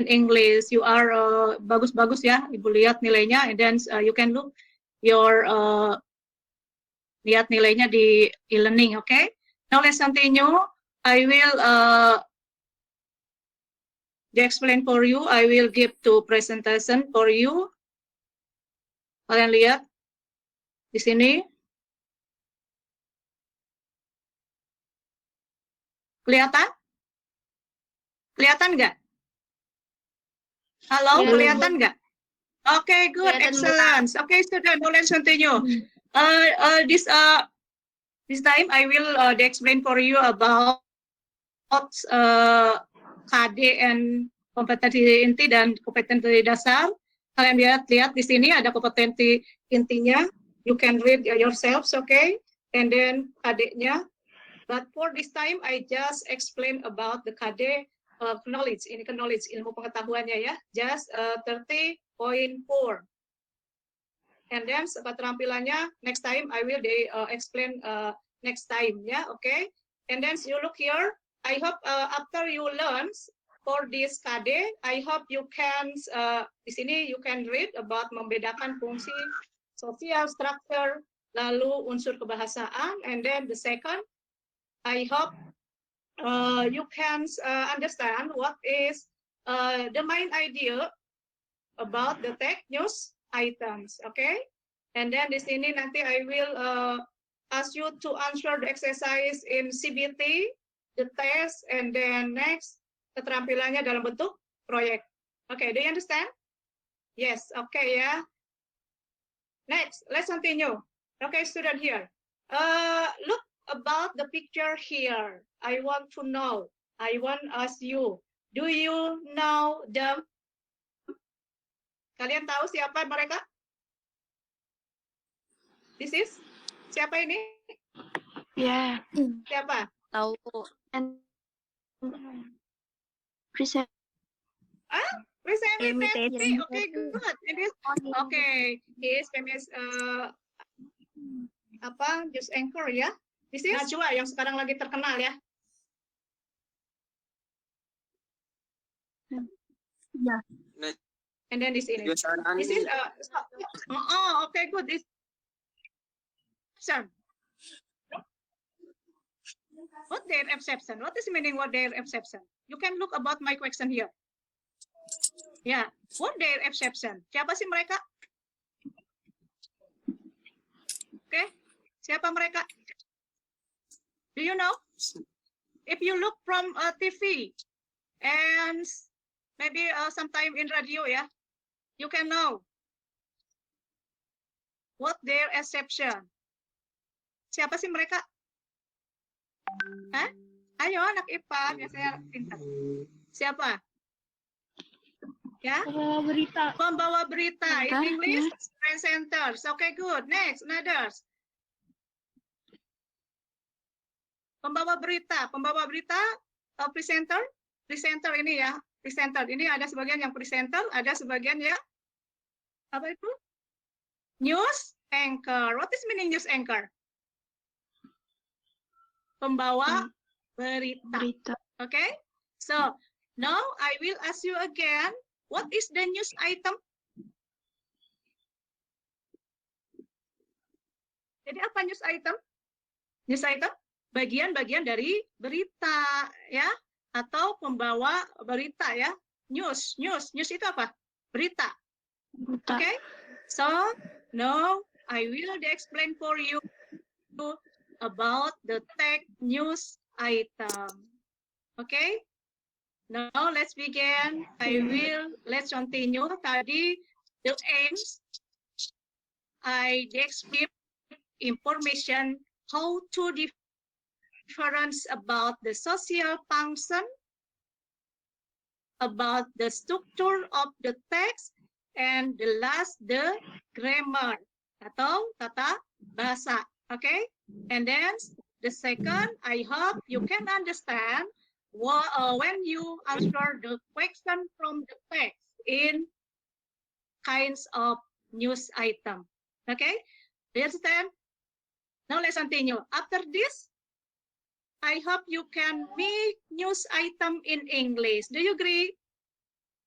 English. You are bagus-bagus ya. Ibu lihat nilainya, and then you can look your lihat nilainya di e-learning. Okay. Now let's continue. I will explain for you. I will give to presentation for you. Kalian lihat di sini. Kelihatan? Kelihatan nggak? Halo, kelihatan nggak? Okay, good, excellent. Okay, student, now let's continue. This time I will explain for you about KD and kompetensi inti dan kompetensi dasar. Kalian lihat di sini ada kompetensi intinya. You can read yourselves, okay? And then KD-nya. But for this time, I just explain about the KD knowledge. Ini ke knowledge, ilmu pengetahuannya ya. Just 30.4. And then keterampilannya, next time I will explain next time ya, okay? And then you look here. I hope after you learn for this KD, I hope you can di sini you can read about membedakan fungsi sosial structure, lalu unsur kebahasaan, and then the second, I hope you can understand what is the main idea about the tech news items, okay? And then di sini nanti I will ask you to answer the exercise in CBT, the test, and then next keterampilannya dalam bentuk proyek. Okay, do you understand? Yes, okay ya. Next, let's continue. Okay, student here. Look about the picture here. I want to know. I want to ask you. Do you know them? Kalian tahu siapa mereka? This is? Siapa ini? Ya. Siapa? Tahu. Present. Presentity. Okay, good. It is okay. He is famous news anchor ya. This is Najwa yang sekarang lagi terkenal ya. Ya. And then this is okay, good. This what their exception? What is meaning what their exception? You can look about my question here. Yeah, what their exception? Siapa sih mereka? Okay, siapa mereka? Do you know? If you look from TV and maybe sometime in radio, yeah, you can know what their exception. Siapa sih mereka? Hah? Ayo anak IPA, biasanya pintar. Siapa? Ya? Pembawa berita. Pembawa berita. In English, presenters. Okay, good. Next, others. Pembawa berita. Pembawa berita, presenter. Presenter ini ya. Presenter. Ini ada sebagian yang presenter, ada sebagian ya. Apa itu? News anchor. What is meaning news anchor? Pembawa berita. Okay? So, now I will ask you again, what is the news item? Jadi apa news item? News item bagian-bagian dari berita ya, atau pembawa berita ya. News itu apa? Berita. Okay? So, now I will explain for you about the tech news item. Okay? Now let's begin. Let's continue. Tadi the aims, I describe information how to difference about the social function, about the structure of the text, and the last the grammar atau tata bahasa. Okay, and then the second, I hope you can understand when you answer the question from the text in kinds of news item. Okay, do you understand? Now let's continue. After this, I hope you can make news item in English. Do you agree?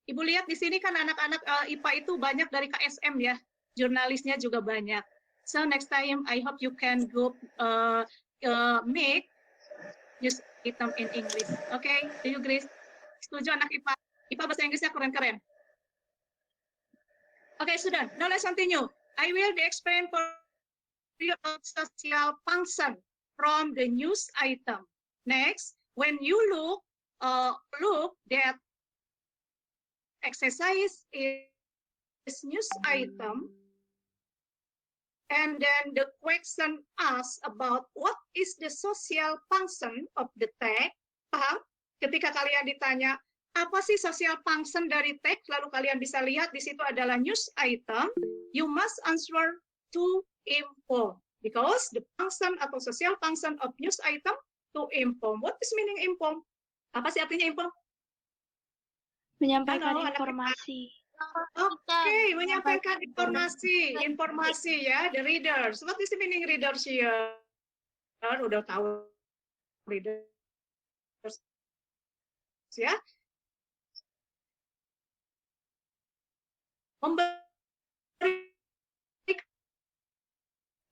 Ibu lihat di sini kan anak-anak IPA itu banyak dari KSM ya, jurnalisnya juga banyak. So next time I hope you can go make news item in English. Okay, do you agree? Setuju anak IPA? IPA bahasa Inggrisnya keren-keren. Okay, sudah. Now let's continue. I will explain for you social function from the news item. Next, when you look that exercise is news item, and then the question asks about what is the social function of the text. Paham? Ketika kalian ditanya apa sih social function dari teks, lalu kalian bisa lihat di situ adalah news item, you must answer to inform, because the function atau social function of news item to inform. What is meaning inform? Apa sih artinya inform? Menyampaikan Halo, informasi. Oke, menyampaikan informasi ya, the readers. What is the meaning readers here? Udah tahu readers ya. Memberi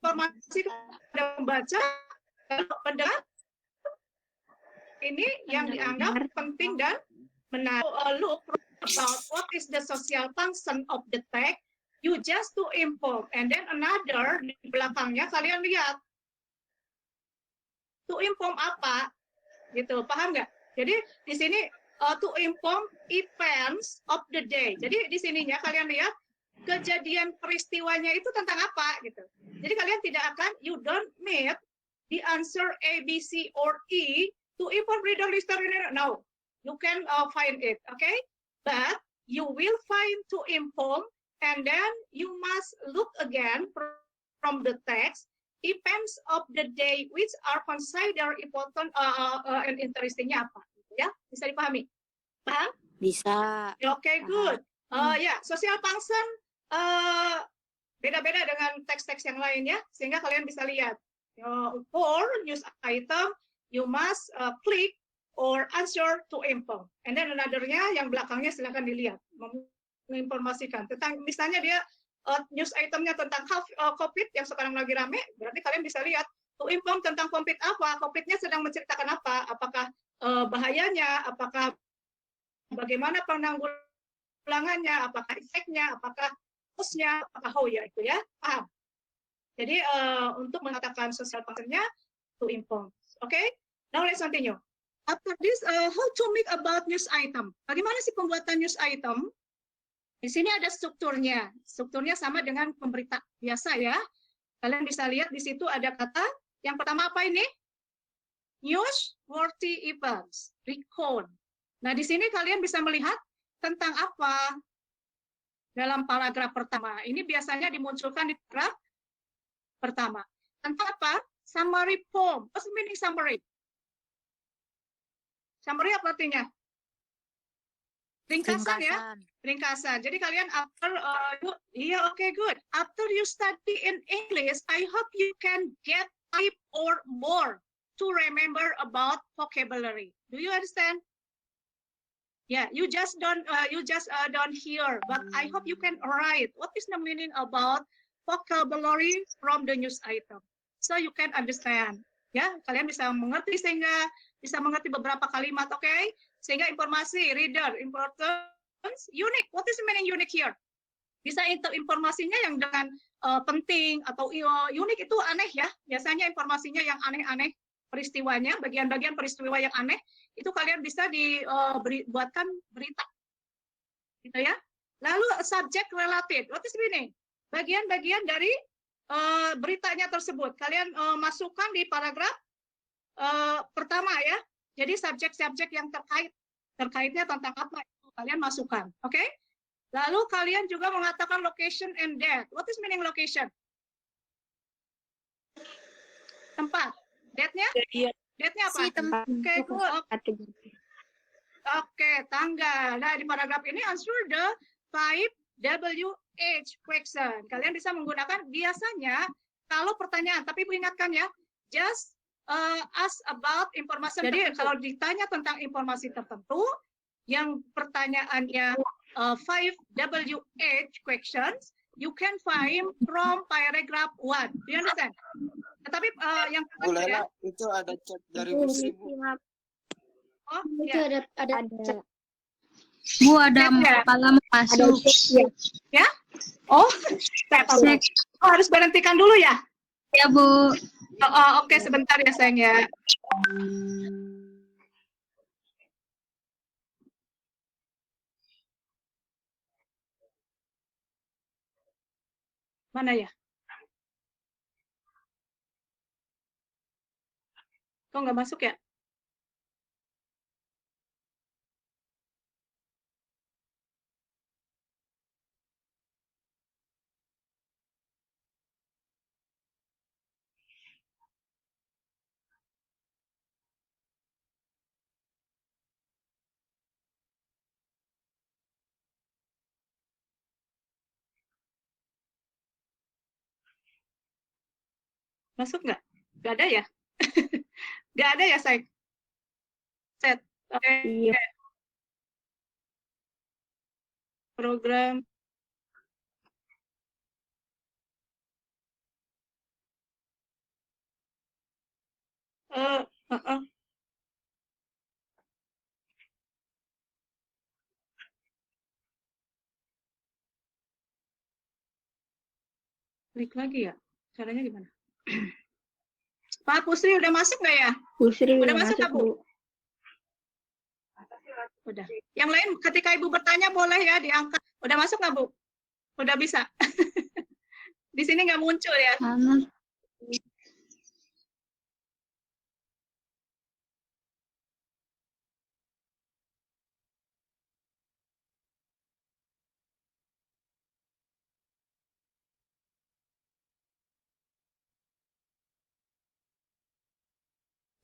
informasi kepada pembaca, pendengar, ini yang dianggap penting dan menarik. Look about what is the social function of the text, you just to inform, and then another di belakangnya kalian lihat to inform apa, gitu, paham nggak? Jadi di sini to inform events of the day. Jadi di sininya kalian lihat kejadian peristiwanya itu tentang apa gitu. Jadi kalian tidak akan, you don't need the answer A, B, C, or E to inform reader, listener. No, you can find it, okay? But you will find to inform, and then you must look again from the text events of the day which are considered important and interestingnya apa, ya? Bisa dipahami? Paham? Bisa. Okay, good. Ya, social function beda-beda dengan teks-teks yang lain ya, sehingga kalian bisa lihat. For news item, you must click or answer to inform. And then another-nya yang belakangnya silakan dilihat, menginformasikan tentang, misalnya dia news itemnya tentang COVID yang sekarang lagi rame, berarti kalian bisa lihat to inform tentang COVID apa, COVID-nya sedang menceritakan apa, apakah bahayanya, apakah bagaimana penanggulangannya, apakah efeknya, apakah cause-nya, apakah how ya, itu ya, paham? Jadi untuk mengatakan social function-nya to inform. Okay? Now let's continue. After this, how to make about news item? Bagaimana sih pembuatan news item? Di sini ada strukturnya. Strukturnya sama dengan pemberita biasa ya. Kalian bisa lihat di situ ada kata, yang pertama apa ini? Newsworthy events, recount. Nah, di sini kalian bisa melihat tentang apa dalam paragraf pertama. Ini biasanya dimunculkan di paragraf pertama. Tentang apa? Summary form. What's the meaning summary? Summary apa artinya? Ringkasan ya, ringkasan. Jadi kalian after okay, good. After you study in English, I hope you can get 5 or more to remember about vocabulary. Do you understand? Yeah, you just don't hear, but I hope you can write what is the meaning about vocabulary from the news item, so you can understand. Ya, kalian bisa mengerti sehingga bisa mengerti beberapa kalimat, oke? Okay? Sehingga informasi, reader, importance, unique. What is the meaning unique here? Bisa informasinya yang dengan penting atau unik itu aneh ya. Biasanya informasinya yang aneh-aneh, peristiwanya, bagian-bagian peristiwa yang aneh, itu kalian bisa dibuatkan berita. Gitu ya. Lalu subject related. What is the meaning? Bagian-bagian dari beritanya tersebut. Kalian masukkan di paragraf pertama ya. Jadi subjek-subjek yang terkaitnya tentang apa itu kalian masukkan, oke? Okay? Lalu kalian juga mengatakan location and date. What is meaning location? Tempat. Date-nya? Date-nya apa? Oke, good. Oke, tanggal. Nah, di paragraf ini answer the 5WH question. Kalian bisa menggunakan biasanya kalau pertanyaan, tapi Ibu ingatkan ya, just ask about informasi. Jadi kalau ditanya tentang informasi tertentu, yang pertanyaannya 5WH questions you can find from paragraph 1. Do you understand? Tetapi yang Bu pertama ya. Lela, itu ada chat dari Bu Sri, Bu. Oh, Itu ya. ada Bu, ada Chat ya? malam masuk. Ya? Oh, Cek. oh, harus berhentikan dulu ya? Ya, Bu. Oke, sebentar ya sayang ya. Mana ya? Kok nggak masuk ya? Masuk nggak? Nggak ada ya? Nggak ada ya, sayang? Set. Oke. Iya. Program. Eh, eh, eh. Klik lagi ya? Caranya gimana? Pak Pusri udah masuk nggak ya? Bu Sri Udah udah masuk masuk, nggak, Bu? Bu. Udah. Yang lain ketika Ibu bertanya boleh ya diangkat. Udah masuk nggak, Bu? Udah bisa. Di sini nggak muncul ya? Mana?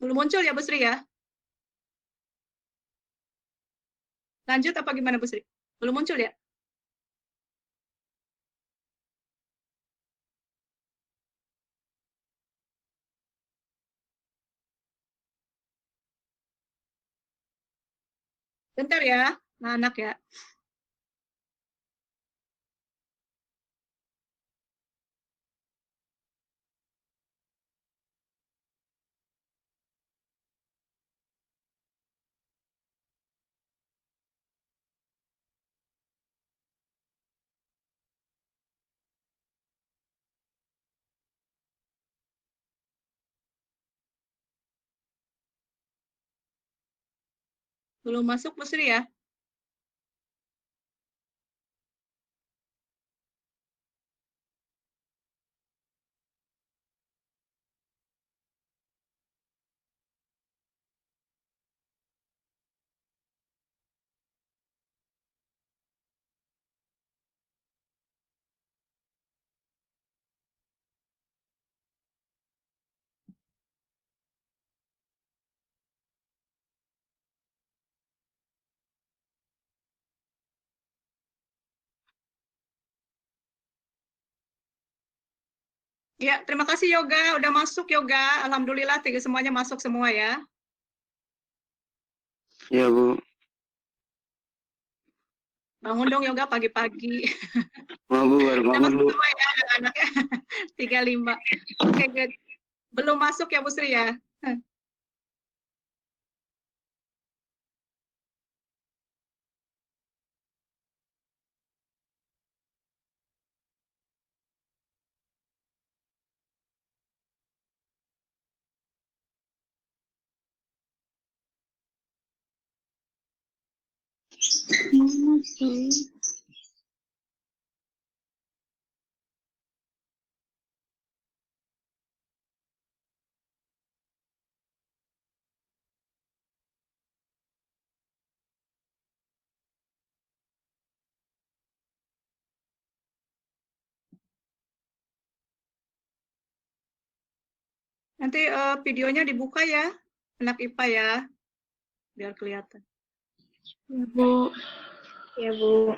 Belum muncul ya, Bu Sri ya? Lanjut apa gimana, Bu Sri? Belum muncul ya? Bentar ya, anak ya. Belum masuk, Bu Sri ya? Ya, terima kasih Yoga. Udah masuk Yoga. Alhamdulillah, semuanya masuk semua ya. Iya, Bu. Bangun dong Yoga pagi-pagi. Mau, Bu, baru Udah bangun, masuk Bu. semua ya anak-anaknya. 35. Oke, good. Belum masuk ya Bu Sri ya? Mana sih? Nanti videonya dibuka ya, anak IPA ya, biar kelihatan. Ya, Bu. Ya, Bu.